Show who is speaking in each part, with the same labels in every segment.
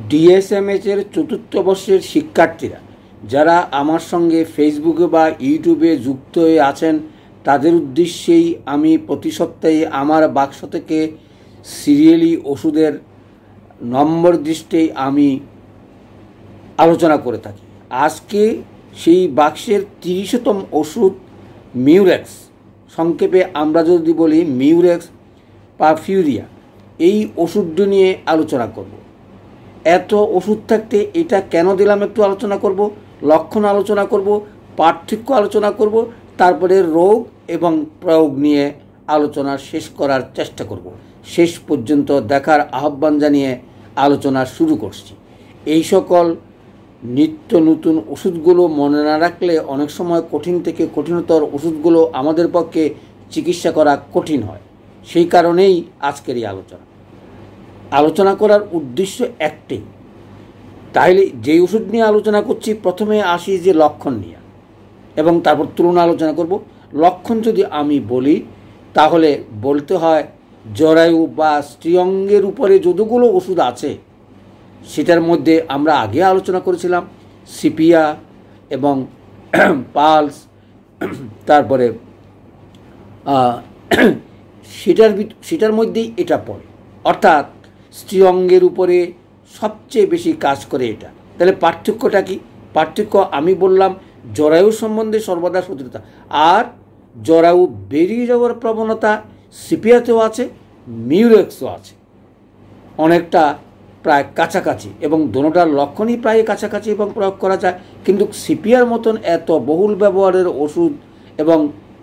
Speaker 1: ডিএসএমএচের চতুর্থ বর্ষের শিক্ষার্থীরা যারা আমার সঙ্গে ফেসবুকে বা ইউটিউবে যুক্ত হয়ে আছেন তাদের উদ্দেশ্যেই আমি প্রতি সপ্তাহে আমার বাক্স থেকে সিরিয়ালি ওষুধের নম্বর দৃষ্টেই আমি আলোচনা করে থাকি। আজকে সেই বাক্সের ৩০তম ওষুধ মিউরেক্স, সংক্ষেপে আমরা যদি বলি মিউরেক্স পারপুরিয়া, এই ওষুধটি নিয়ে আলোচনা করব। এত ওষুধ থাকতে এটা কেন দিলাম একটু আলোচনা করব, লক্ষণ আলোচনা করব, পার্থক্য আলোচনা করব, তারপরে রোগ এবং প্রয়োগ নিয়ে আলোচনা শেষ করার চেষ্টা করব। শেষ পর্যন্ত দেখার আহ্বান জানিয়ে আলোচনা শুরু করছি। এই সকল নিত্য নতুন ওষুধগুলো মনে না রাখলে অনেক সময় কঠিন থেকে কঠিনতর ওষুধগুলো আমাদের পক্ষে চিকিৎসা করা কঠিন হয়। সেই কারণেই আজকের এই আলোচনা করার উদ্দেশ্য একটাই। তাহলে যেই ওষুধ নিয়ে আলোচনা করছি প্রথমে আসি যে লক্ষণ নিয়ে, এবং তারপর তুলনা আলোচনা করব। লক্ষণ যদি আমি বলি তাহলে বলতে হয় জরায়ু বা স্ত্রীঅঙ্গের উপরে যতগুলো ওষুধ আছে সেটার মধ্যে আমরা আগে আলোচনা করেছিলাম সিপিয়া এবং পালস, তারপরে সেটার মধ্যেই এটা পড়ে, অর্থাৎ স্ত্রীঅঙ্গের উপরে সবচেয়ে বেশি কাজ করে এটা। তাহলে পার্থক্যটা কি? পার্থক্য আমি বললাম জরায়ু সম্বন্ধে সর্বদা সচেতনতা, আর জরায়ু বেরিয়ে যাওয়ার প্রবণতা সিপিয়াতেও আছে, মিউরেক্সও আছে, অনেকটা প্রায় কাছাকাছি, এবং দোনোটার লক্ষণই প্রায় কাছাকাছি এবং প্রয়োগ করা যায়। কিন্তু সিপিয়ার মতন এত বহুল ব্যবহারের ওষুধ এবং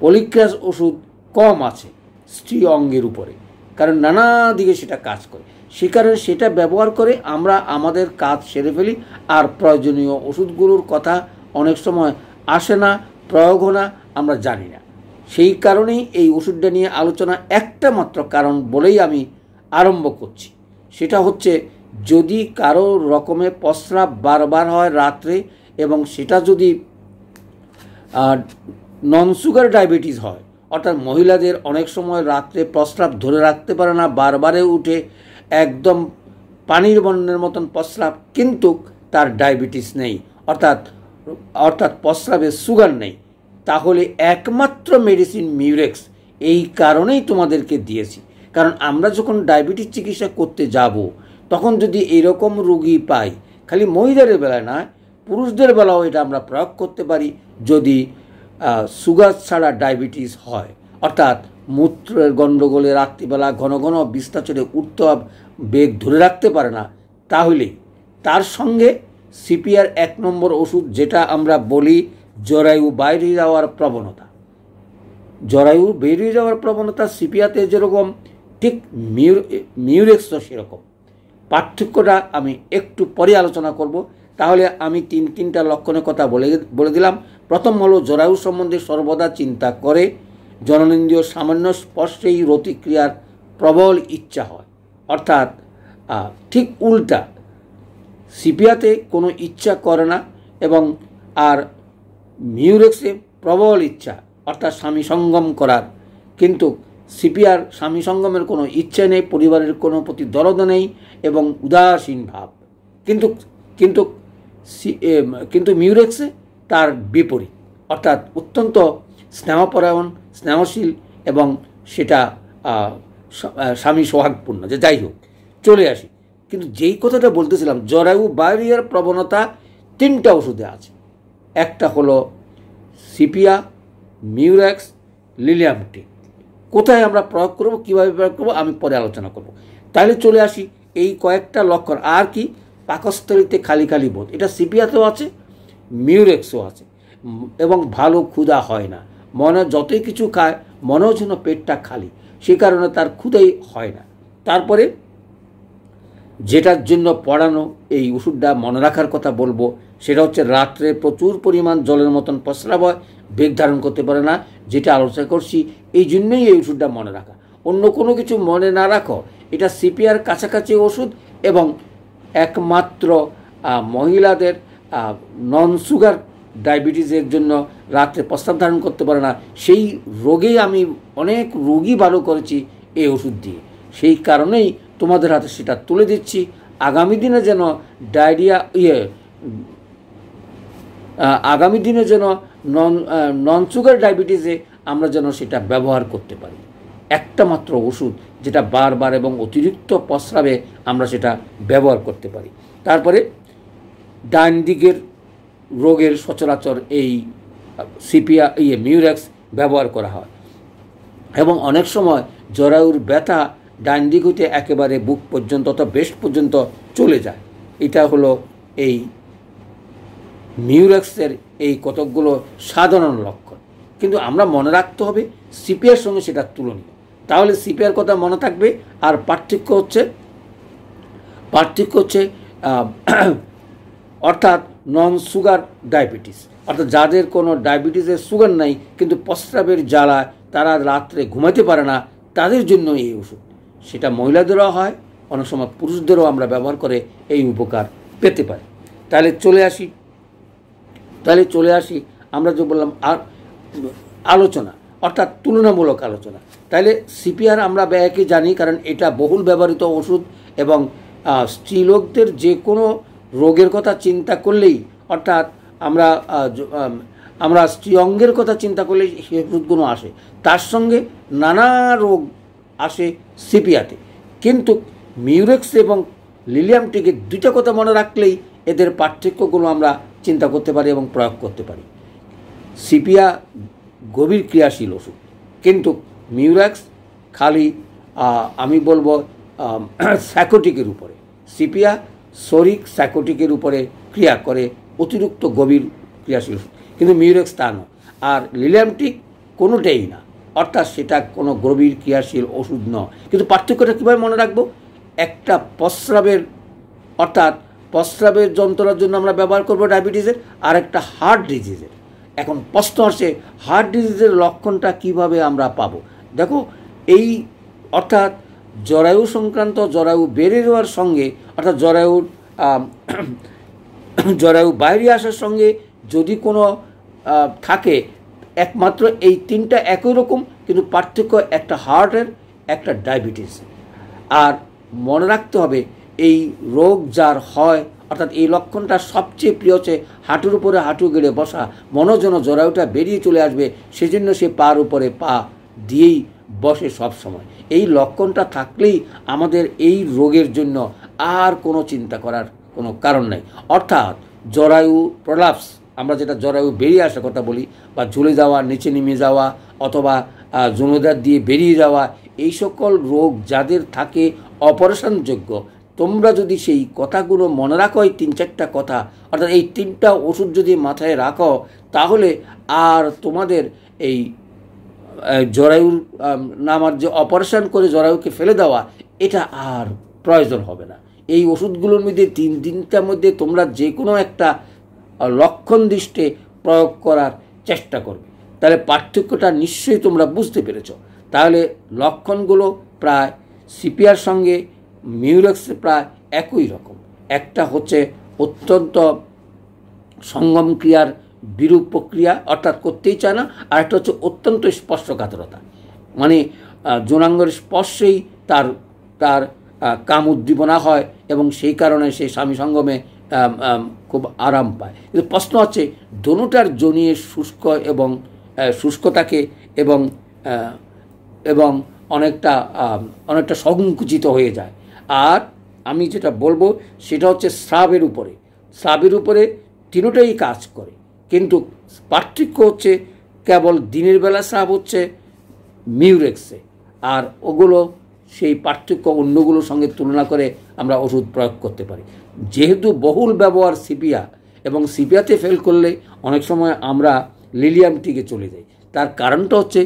Speaker 1: পলিক্রাস ওষুধ কম আছে স্ত্রী অঙ্গের উপরে, কারণ নানা দিকে সেটা কাজ করে। সে কারণে সেটা ব্যবহার করে আমরা আমাদের কাজ সেরে ফেলি, আর প্রয়োজনীয় ওষুধগুলোর কথা অনেক সময় আসে না, প্রয়োগ না, আমরা জানি না। সেই কারণেই এই ওষুধটা নিয়ে আলোচনা একটা মাত্র কারণ বলেই আমি আরম্ভ করছি। সেটা হচ্ছে যদি কারো রকমের প্রস্রাব বারবার হয় রাত্রে, এবং সেটা যদি নন সুগার ডায়াবেটিস হয়, অর্থাৎ মহিলাদের অনেক সময় রাত্রে প্রস্রাব ধরে রাখতে পারে না, বারবারে উঠে একদম পানির বন্যের মতন প্রস্রাব, কিন্তু তার ডায়াবেটিস নেই, অর্থাৎ প্রস্রাবে সুগার নেই, তাহলে একমাত্র মেডিসিন মিউরেক্স। এই কারণেই তোমাদেরকে দিয়েছি, কারণ আমরা যখন ডায়াবেটিস চিকিৎসা করতে যাব তখন যদি এইরকম রোগী পাই, খালি মহিলাদের বেলায় নয়, পুরুষদের বেলাও এটা আমরা প্রয়োগ করতে পারি যদি সুগার ছাড়া ডায়াবেটিস হয়, অর্থাৎ মূত্রের গণ্ডগোলে রাত্রিবেলা ঘন ঘন বিছনা ছেড়ে উঠতে বেগ ধরে রাখতে পারে না, তাহলে তার সঙ্গে সিপিআর 1 নম্বর ওষুধ, যেটা আমরা বলি জরায়ু বাইরে যাওয়ার প্রবণতা, জরায়ু বেরিয়ে যাওয়ার প্রবণতা সিপিয়াতে যেরকম, ঠিক মিউরেক্সও সেরকম। পার্থক্যটা আমি একটু পরে আলোচনা করব। তাহলে আমি তিনটা লক্ষণের কথা বলে দিলাম। প্রথম হলো জরায়ু সম্বন্ধে সর্বদা চিন্তা করে, জননেন্দ্রিয় সামান্য স্পর্শেই রতিক্রিয়ার প্রবল ইচ্ছা হয়, অর্থাৎ ঠিক উল্টা, সিপিয়াতে কোনো ইচ্ছা করে না, এবং আর মিউরেক্সে প্রবল ইচ্ছা, অর্থাৎ স্বামী সঙ্গম করার, কিন্তু সিপিআর স্বামী সঙ্গমের কোনো ইচ্ছে নেই, পরিবারের কোনো প্রতি দরদ নেই এবং উদাসীন ভাব, কিন্তু মিউরেক্সে তার বিপরীত, অর্থাৎ অত্যন্ত স্নেহপরায়ণ, স্নেহশীল, এবং সেটা স্বামী সোহাগপূর্ণ। যে যাই হোক, চলে আসি। কিন্তু যেই কথাটা বলতেছিলাম, জরায়ু বাইরের প্রবণতা 3টা ওষুধে আছে। একটা হলো সিপিয়া, মিউরেক্স, লিলিয়ামটি। কোথায় আমরা প্রয়োগ করব, কীভাবে প্রয়োগ করব, আমি পরে আলোচনা করব। তাহলে চলে আসি এই কয়েকটা লক্ষণ। আর কি? পাকস্থলীতে খালি খালি বোধ, এটা সিপিয়াতেও আছে, মিউরেক্সও আছে, এবং ভালো ক্ষুধা হয় না, মনে যতই কিছু খায় মনেও যেন পেটটা খালি, সেই কারণে তার ক্ষুধাই হয় না। তারপরে যেটার জন্য পড়ানো এই ওষুধটা মনে রাখার কথা বলবো, সেটা হচ্ছে রাত্রে প্রচুর পরিমাণ জলের মতন প্রস্রাব হয়, বেগ ধারণ করতে পারে না, যেটা আলোচনা করছি। এই জন্যই এই ওষুধটা মনে রাখা, অন্য কোনো কিছু মনে না রাখো। এটা সিপিআর কাছাকাছি ওষুধ, এবং একমাত্র মহিলাদের নন সুগার ডায়াবেটিসের জন্য রাত্রে প্রস্রাব ধারণ করতে পারে না, সেই রোগেই আমি অনেক রোগী ভালো করেছি এই ওষুধ দিয়ে। সেই কারণেই তোমাদের হাতে সেটা তুলে দিচ্ছি। আগামী দিনে যেন ডায়রিয়া আগামী দিনে যেন নন সুগার ডায়াবেটিসে আমরা যেন সেটা ব্যবহার করতে পারি। একটা মাত্র ওষুধ যেটা বারবার এবং অতিরিক্ত প্রস্রাবে আমরা সেটা ব্যবহার করতে পারি। তারপরে ডান দিকের রোগের সচরাচর এই মিউরেক্স ব্যবহার করা হয় এবং অনেক সময় জরায়ুর ব্যথা ডান দিক হইতে একেবারে বুক পর্যন্ত অথবা বেস্ট পর্যন্ত চলে যায়। এটা হলো এই মিউরেক্সের এই কতকগুলো সাধারণ লক্ষণ, কিন্তু আমরা মনে রাখতে হবে সিপিআর সঙ্গে সেটা তুলনীয়, তাহলে সিপিআর কথা মনে থাকবে। আর পার্থক্য হচ্ছে অর্থাৎ নন সুগার ডায়াবেটিস, অর্থাৎ যাদের কোনো ডায়াবেটিসের সুগার নাই কিন্তু প্রস্রাবের জ্বালায় তারা রাত্রে ঘুমাতে পারে না, তাদের জন্য এই ওষুধ। সেটা মহিলাদেরও হয়, অনেক সময় পুরুষদেরও আমরা ব্যবহার করে এই উপকার পেতে পারি। তাহলে চলে আসি আমরা যে বললাম আলোচনা, অর্থাৎ তুলনামূলক আলোচনা। তাহলে সিপিআর আমরা ব্যয়কে জানি, কারণ এটা বহুল ব্যবহৃত ওষুধ এবং স্ত্রীলোকদের যে কোনো রোগের কথা চিন্তা করলেই, অর্থাৎ আমরা স্ত্রী অঙ্গের কথা চিন্তা করলেই সেই ওষুধগুলো আসে, তার সঙ্গে নানা রোগ আসে সিপিআতে। কিন্তু মিউরেক্স এবং লিলিয়ামটিকে দুইটা কথা মনে রাখলেই এদের পার্থক্যগুলো আমরা চিন্তা করতে পারি এবং প্রয়োগ করতে পারি। সিপিআ গভীর ক্রিয়াশীল ওষুধ, কিন্তু মিউরেক্স খালি আমি বলবো সাইকোটিকের উপরে। সিপিআ শরিক সাইকোটিকের উপরে ক্রিয়া করে, অতিরিক্ত গভীর ক্রিয়াশীল ওষুধ, কিন্তু মিউরেক্স তা নয়। আর লিলিয়ামটিক কোনোটাই না, অর্থাৎ সেটা কোনো গভীর ক্রিয়াশীল ওষুধ নয়। কিন্তু পার্থক্যটা কীভাবে মনে রাখবো? একটা প্রস্রাবের যন্ত্রণার জন্য আমরা ব্যবহার করবো ডায়াবেটিসের, আর একটা হার্ট ডিজিজের। এখন প্রশ্ন আসে হার্ট ডিজিজের লক্ষণটা কিভাবে আমরা পাবো? দেখো, অর্থাৎ জরায়ু সংক্রান্ত, জরায়ু বেড়ে যাওয়ার সঙ্গে, অর্থাৎ জরায়ু বাইরে আসার সঙ্গে যদি কোনো থাকে, একমাত্র এই তিনটা একই রকম, কিন্তু পার্থক্য একটা হার্টের, একটা ডায়াবেটিস। আর মনে রাখতে হবে এই রোগ যার হয়, অর্থাৎ এই লক্ষণটা সবচেয়ে প্রিয় হচ্ছে হাঁটুর উপরে হাঁটু গেড়ে বসা, মনে যেন জরায়ুটা বেরিয়ে চলে আসবে, সেজন্য সে পার উপরে পা দিয়েই বসে সব সময়। এই লক্ষণটা থাকলেই আমাদের এই রোগের জন্য আর কোনো চিন্তা করার কোনো কারণ নাই। অর্থাৎ জরায়ু প্রলাপস, আমরা যেটা জরায়ু বেরিয়ে আসার কথা বলি, বা ঝুলে যাওয়া, নিচে নেমে যাওয়া, অথবা জনদার দিয়ে বেরিয়ে যাওয়া, এই সকল রোগ যাদের থাকে অপারেশনযোগ্য, তোমরা যদি সেই কথাগুলো মনে রাখো, এই 3-4টা কথা, অর্থাৎ এই 3টা ওষুধ যদি মাথায় রাখো, তাহলে আর তোমাদের এই জরায়ুর নামার যে অপারেশন করে জরায়ুকে ফেলে দেওয়া, এটা আর প্রয়োজন হবে না। এই ওষুধগুলোর মধ্যে 3 দিনটার মধ্যে তোমরা যে কোনো একটা লক্ষণ দৃষ্টে প্রয়োগ করার চেষ্টা করবে, তাহলে পার্থক্যটা নিশ্চয়ই তোমরা বুঝতে পেরেছ। তাহলে লক্ষণগুলো প্রায় সিপিআর সঙ্গে মিউরেক্সে প্রায় একই রকম। একটা হচ্ছে অত্যন্ত সঙ্গম ক্রিয়ার বিরূপ প্রক্রিয়া, অর্থাৎ করতেই চায় না, আর একটা হচ্ছে অত্যন্ত স্পর্শকাতরতা, মানে যৌনাঙ্গের স্পর্শেই তার কাম উদ্দীপনা হয় এবং সেই কারণে সে স্বামী সঙ্গমে খুব আরাম পায়। কিন্তু প্রশ্ন হচ্ছে দোনোটার জনিয়ে শুষ্ক থাকে এবং অনেকটা সংকুচিত হয়ে যায়। আর আমি যেটা বলবো সেটা হচ্ছে স্রাবের উপরে তিনটাই কাজ করে, কিন্তু পার্থক্য হচ্ছে কেবল দিনের বেলা স্রাব হচ্ছে মিউরেক্সে, আর ওগুলো সেই পার্থক্য অন্যগুলোর সঙ্গে তুলনা করে আমরা ওষুধ প্রয়োগ করতে পারি। যেহেতু বহুল ব্যবহার সিপিআ, এবং সিপিআতে ফেল করলে অনেক সময় আমরা লিলিয়ামটিকে চলে যাই, তার কারণটা হচ্ছে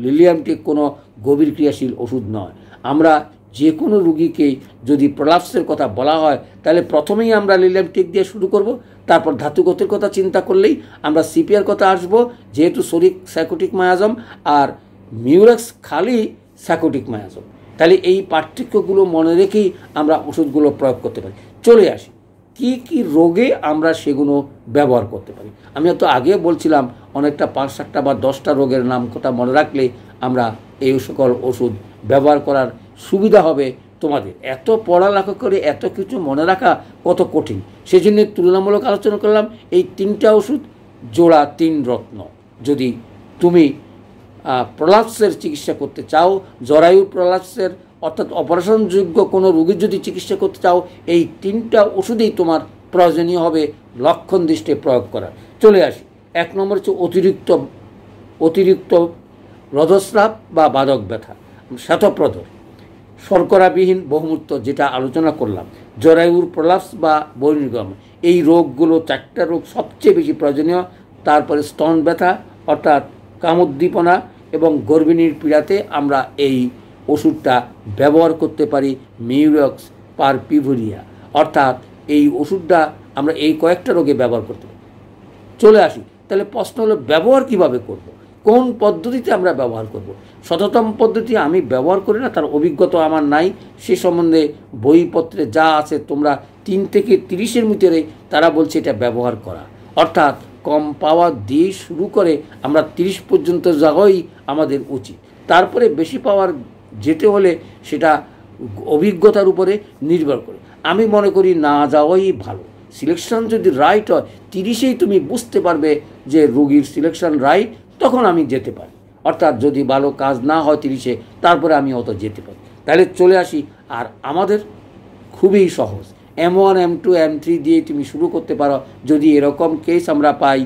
Speaker 1: লিলিয়ামটিক কোনো গভীর ক্রিয়াশীল ওষুধ নয়। আমরা যে কোনো রুগীকে যদি প্রলাপসের কথা বলা হয়, তাহলে প্রথমেই আমরা লিলিয়ামটিক দিয়ে শুরু করব, তারপর ধাতুগতের কথা চিন্তা করলেই আমরা সিপিআর কথা আসব, যেহেতু শরিক সাইকোটিক মায়াজম আর মিউরেক্স খালি সাইকোটিক মায়াজম। তাহলে এই পার্থক্যগুলো মনে রেখেই আমরা ওষুধগুলো প্রয়োগ করতে পারি। চলে আসি কি রোগে আমরা সেগুলো ব্যবহার করতে পারি। আমি তো আগে বলছিলাম অনেকটা 5-7টা বা 10টা রোগের নাম কথা মনে রাখলে আমরা এই সকল ওষুধ ব্যবহার করার সুবিধা হবে তোমাদের এত পড়ালেখা করে এত কিছু মনে রাখা কত কঠিন, সেই জন্য তুলনামূলক আলোচনা করলাম। এই 3টা ওষুধ জোড়া 3 রত্ন। যদি তুমি প্রলাপসের চিকিৎসা করতে চাও, জরায়ু প্রলাপসের অর্থাৎ অপারেশনযোগ্য কোনো রোগীর যদি চিকিৎসা করতে চাও, এই 3টা ওষুধেই তোমার প্রয়োজনীয় হবে লক্ষণ দৃষ্টে প্রয়োগ করার। চলে আসি 1 নম্বর হচ্ছে অতিরিক্ত রক্তস্রাব বা বাদক ব্যথা, শ্বেতপ্রদর, শর্করাবিহীন বহুমূত্র যেটা আলোচনা করলাম, জরায়ুর প্রলাপস বা বহির্নির্গমন। এই রোগগুলো 4টা রোগ সবচেয়ে বেশি প্রয়োজনীয়। তারপরে স্তন ব্যথা অর্থাৎ কামোদ্দীপনা এবং গর্ভিণীর পীড়াতে আমরা এই ওষুধটা ব্যবহার করতে পারি, মিউরেক্স পারপুরেয়া। অর্থাৎ এই ওষুধটা আমরা এই কয়েকটা রোগে ব্যবহার করতে পারি। চলে আসি, তাহলে প্রশ্ন হলো ব্যবহার কিভাবে করব, কোন পদ্ধতিতে আমরা ব্যবহার করব। শততম পদ্ধতি আমি ব্যবহার করি না, তার অভিজ্ঞতা আমার নাই, সে সম্বন্ধে বইপত্রে যা আছে তোমরা 3 থেকে 30-এর ভিতরে তারা বলছে এটা ব্যবহার করা। অর্থাৎ কম পাওয়ার দিয়ে শুরু করে আমরা 30 পর্যন্ত যাওয়াই আমাদের উচিত। তারপরে বেশি পাওয়ার যেতে হলে সেটা অভিজ্ঞতার উপরে নির্ভর করে। আমি মনে করি না যাওয়াই ভালো। সিলেকশন যদি রাইট হয়, 30-এই তুমি বুঝতে পারবে যে রোগীর সিলেকশন রাইট, তখন আমি যেতে পারি। অর্থাৎ যদি ভালো কাজ না হয় 30-এ, তারপরে আমি অত যেতে পারি। তাহলে চলে আসি, আর আমাদের খুবই সহজ, M1 M2 M3 দিয়ে তুমি শুরু করতে পারো। যদি এরকম কেস আমরা পাই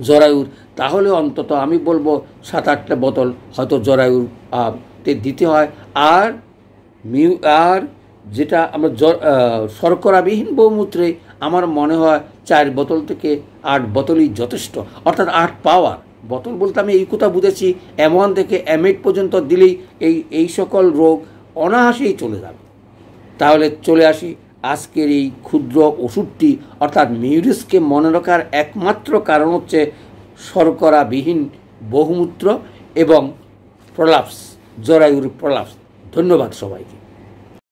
Speaker 1: জরায়ুর, তাহলে অন্তত আমি বলবো 7-8টা বোতল হয়তো জরায়ুর তে দিতে হয়। আর যেটা আমরা শর্করাবিহীন বহুমূত্রে আমার মনে হয় 4 বোতল থেকে 8 বোতলই যথেষ্ট। অর্থাৎ 8 পাওয়ার বোতল বলতে আমি এই কথা বুঝেছি, M1 থেকে M8 পর্যন্ত দিলেই এই সকল রোগ অনায়াসেই চলে যাবে। তাহলে চলে আসি আজকের এই ক্ষুদ্র ওষুধটি, অর্থাৎ মিউরেক্সকে মনে রাখার একমাত্র কারণ হচ্ছে শর্করাবিহীন বহুমূত্র এবং প্রলাপস, জরায়ুর প্রলাপস। ধন্যবাদ সবাইকে।